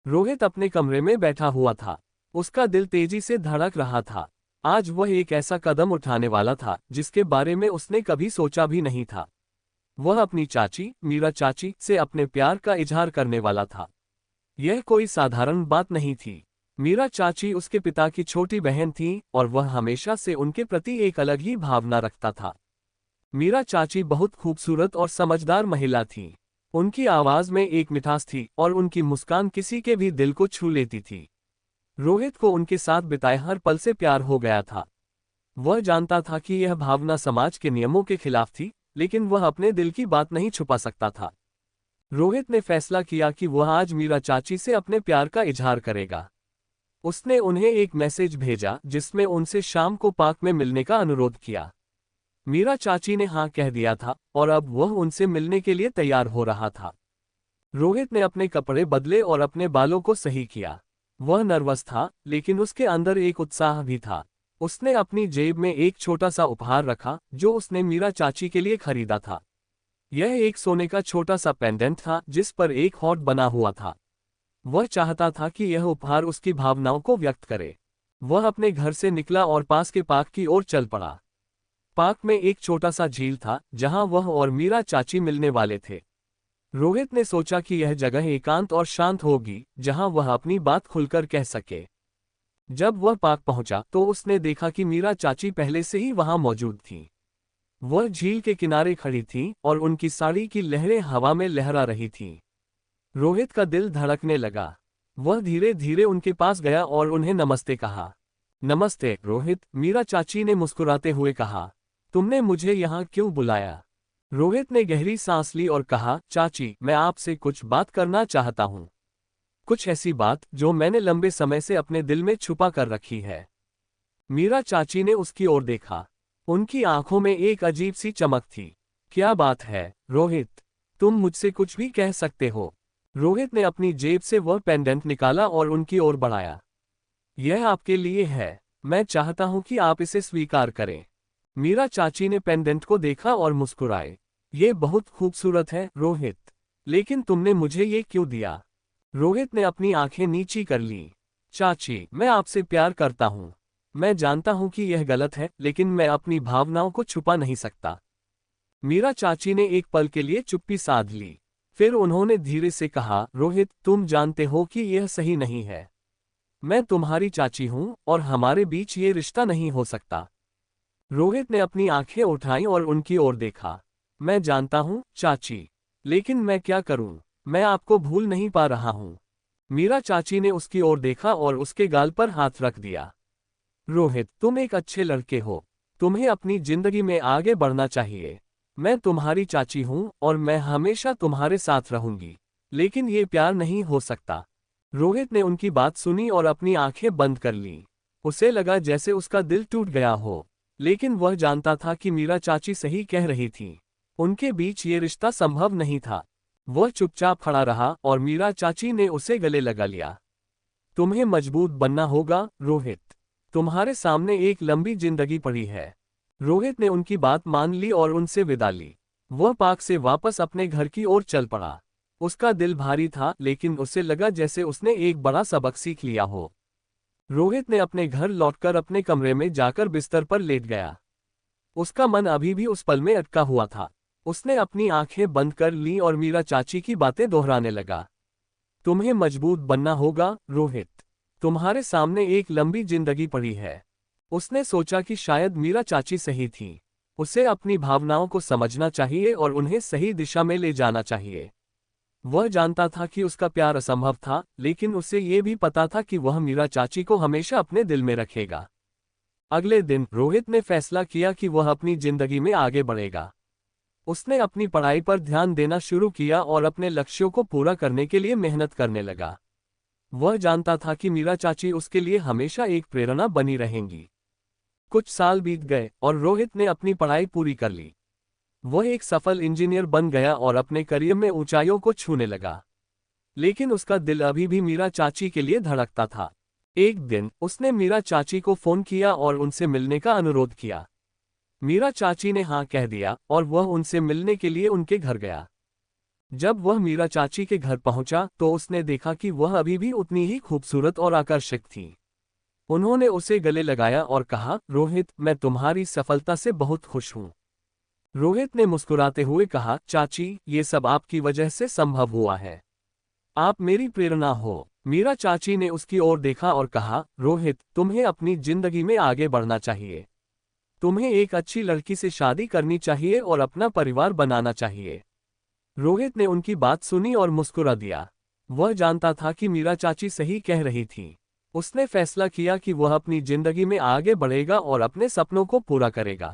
रोहित अपने कमरे में बैठा हुआ था। उसका दिल तेजी से धड़क रहा था। आज वह एक ऐसा कदम उठाने वाला था जिसके बारे में उसने कभी सोचा भी नहीं था। वह अपनी चाची, मीरा चाची, से अपने प्यार का इजहार करने वाला था। यह कोई साधारण बात नहीं थी। मीरा चाची उसके पिता की छोटी बहन थी और वह हमेशा से उनके प्रति एक अलग ही भावना रखता था। मीरा चाची बहुत खूबसूरत और समझदार महिला थी। उनकी आवाज में एक मिठास थी और उनकी मुस्कान किसी के भी दिल को छू लेती थी। रोहित को उनके साथ बिताए हर पल से प्यार हो गया था। वह जानता था कि यह भावना समाज के नियमों के खिलाफ थी, लेकिन वह अपने दिल की बात नहीं छुपा सकता था। रोहित ने फैसला किया कि वह आज मीरा चाची से अपने प्यार का इजहार करेगा। उसने उन्हें एक मैसेज भेजा जिसमें उनसे शाम को पार्क में मिलने का अनुरोध किया। मीरा चाची ने हाँ कह दिया था और अब वह उनसे मिलने के लिए तैयार हो रहा था। रोहित ने अपने कपड़े बदले और अपने बालों को सही किया। वह नर्वस था, लेकिन उसके अंदर एक उत्साह भी था। उसने अपनी जेब में एक छोटा सा उपहार रखा जो उसने मीरा चाची के लिए खरीदा था। यह एक सोने का छोटा सा पेंडेंट था जिस पर एक हार्ट बना हुआ था। वह चाहता था कि यह उपहार उसकी भावनाओं को व्यक्त करे। वह अपने घर से निकला और पास के पार्क की ओर चल पड़ा। पार्क में एक छोटा सा झील था जहां वह और मीरा चाची मिलने वाले थे। रोहित ने सोचा कि यह जगह एकांत और शांत होगी जहां वह अपनी बात खुलकर कह सके। जब वह पार्क पहुंचा तो उसने देखा कि मीरा चाची पहले से ही वहां मौजूद थीं। वह झील के किनारे खड़ी थीं और उनकी साड़ी की लहरें हवा में लहरा रही थीं। रोहित का दिल धड़कने लगा। वह धीरे धीरे उनके पास गया और उन्हें नमस्ते कहा। नमस्ते रोहित, मीरा चाची ने मुस्कुराते हुए कहा। तुमने मुझे यहाँ क्यों बुलाया? रोहित ने गहरी सांस ली और कहा, चाची, मैं आपसे कुछ बात करना चाहता हूँ। कुछ ऐसी बात जो मैंने लंबे समय से अपने दिल में छुपा कर रखी है। मीरा चाची ने उसकी ओर देखा। उनकी आंखों में एक अजीब सी चमक थी। क्या बात है रोहित? तुम मुझसे कुछ भी कह सकते हो। रोहित ने अपनी जेब से वह पेंडेंट निकाला और उनकी ओर बढ़ाया। यह आपके लिए है। मैं चाहता हूं कि आप इसे स्वीकार करें। मीरा चाची ने पेंडेंट को देखा और मुस्कुराए। ये बहुत खूबसूरत है रोहित, लेकिन तुमने मुझे ये क्यों दिया? रोहित ने अपनी आंखें नीची कर लीं। चाची, मैं आपसे प्यार करता हूं। मैं जानता हूं कि यह गलत है, लेकिन मैं अपनी भावनाओं को छुपा नहीं सकता। मीरा चाची ने एक पल के लिए चुप्पी साध ली। फिर उन्होंने धीरे से कहा, रोहित, तुम जानते हो कि यह सही नहीं है। मैं तुम्हारी चाची हूं और हमारे बीच ये रिश्ता नहीं हो सकता। रोहित ने अपनी आंखें उठाईं और उनकी ओर देखा। मैं जानता हूं चाची, लेकिन मैं क्या करूं? मैं आपको भूल नहीं पा रहा हूं। मीरा चाची ने उसकी ओर देखा और उसके गाल पर हाथ रख दिया। रोहित, तुम एक अच्छे लड़के हो। तुम्हें अपनी जिंदगी में आगे बढ़ना चाहिए। मैं तुम्हारी चाची हूं और मैं हमेशा तुम्हारे साथ रहूंगी। लेकिन ये प्यार नहीं हो सकता। रोहित ने उनकी बात सुनी और अपनी आंखें बंद कर लीं। उसे लगा जैसे उसका दिल टूट गया हो, लेकिन वह जानता था कि मीरा चाची सही कह रही थीं। उनके बीच ये रिश्ता संभव नहीं था। वह चुपचाप खड़ा रहा और मीरा चाची ने उसे गले लगा लिया। तुम्हें मजबूत बनना होगा रोहित। तुम्हारे सामने एक लंबी जिंदगी पड़ी है। रोहित ने उनकी बात मान ली और उनसे विदा ली। वह पार्क से वापस अपने घर की ओर चल पड़ा। उसका दिल भारी था, लेकिन उसे लगा जैसे उसने एक बड़ा सबक सीख लिया हो। रोहित ने अपने घर लौटकर अपने कमरे में जाकर बिस्तर पर लेट गया। उसका मन अभी भी उस पल में अटका हुआ था। उसने अपनी आंखें बंद कर लीं और मीरा चाची की बातें दोहराने लगा। तुम्हें मजबूत बनना होगा रोहित। तुम्हारे सामने एक लंबी जिंदगी पड़ी है। उसने सोचा कि शायद मीरा चाची सही थी। उसे अपनी भावनाओं को समझना चाहिए और उन्हें सही दिशा में ले जाना चाहिए। वह जानता था कि उसका प्यार असंभव था, लेकिन उसे ये भी पता था कि वह मीरा चाची को हमेशा अपने दिल में रखेगा। अगले दिन रोहित ने फैसला किया कि वह अपनी जिंदगी में आगे बढ़ेगा। उसने अपनी पढ़ाई पर ध्यान देना शुरू किया और अपने लक्ष्यों को पूरा करने के लिए मेहनत करने लगा। वह जानता था कि मीरा चाची उसके लिए हमेशा एक प्रेरणा बनी रहेंगी। कुछ साल बीत गए और रोहित ने अपनी पढ़ाई पूरी कर ली। वह एक सफल इंजीनियर बन गया और अपने करियर में ऊंचाइयों को छूने लगा। लेकिन उसका दिल अभी भी मीरा चाची के लिए धड़कता था। एक दिन उसने मीरा चाची को फोन किया और उनसे मिलने का अनुरोध किया। मीरा चाची ने हाँ कह दिया और वह उनसे मिलने के लिए उनके घर गया। जब वह मीरा चाची के घर पहुंचा तो उसने देखा कि वह अभी भी उतनी ही खूबसूरत और आकर्षक थी। उन्होंने उसे गले लगाया और कहा, रोहित, मैं तुम्हारी सफलता से बहुत खुश हूं। रोहित ने मुस्कुराते हुए कहा, चाची, ये सब आपकी वजह से संभव हुआ है। आप मेरी प्रेरणा हो। मीरा चाची ने उसकी ओर देखा और कहा, रोहित, तुम्हें अपनी जिंदगी में आगे बढ़ना चाहिए। तुम्हें एक अच्छी लड़की से शादी करनी चाहिए और अपना परिवार बनाना चाहिए। रोहित ने उनकी बात सुनी और मुस्कुरा दिया। वह जानता था कि मीरा चाची सही कह रही थी। उसने फैसला किया कि वह अपनी जिंदगी में आगे बढ़ेगा और अपने सपनों को पूरा करेगा।